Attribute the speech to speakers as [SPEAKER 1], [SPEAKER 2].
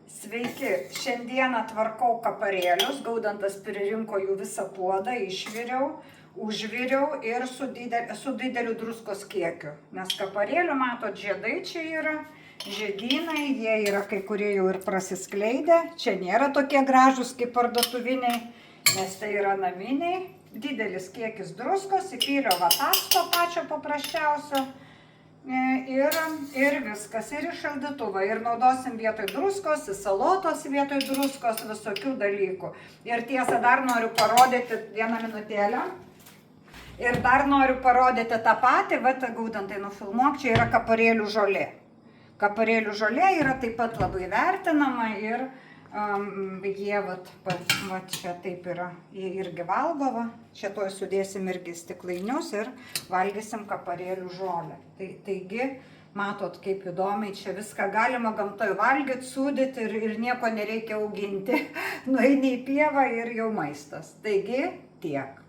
[SPEAKER 1] Sveiki, šiandieną tvarkau kaparėlius, Gaudantas pririnko jų visą puodą, išviriau, užviriau ir su dideliu druskos kiekiu. Nes kaparėlių, matot, žiedai čia yra, žiedynai, jie yra kai kurie jau ir prasiskleidę, čia nėra tokie gražūs kaip parduotuviniai, nes tai yra naminiai, didelis kiekis druskos, įpyliau acto pačio paprasčiausio. Ir viskas, ir į šaldytuvą, ir naudosim vietoj druskos, į salotos vietoj druskos, visokių dalykų. Ir tiesa, dar noriu parodyti vieną minutėlę. Ir dar noriu parodyti tą patį, Gaudantai nufilmuok, čia yra kaparėlių žolė. Kaparėlių žolė yra taip pat labai vertinama ir jie, čia taip yra, jie irgi valgo, čia toj sudėsim irgi stiklainius ir valgysim kaparėlių žolę. Taigi, matot, kaip įdomiai čia viską galima gamtoje valgyti, sūdyti ir nieko nereikia auginti. Nueini į pievą ir jau maistas. Taigi, tiek.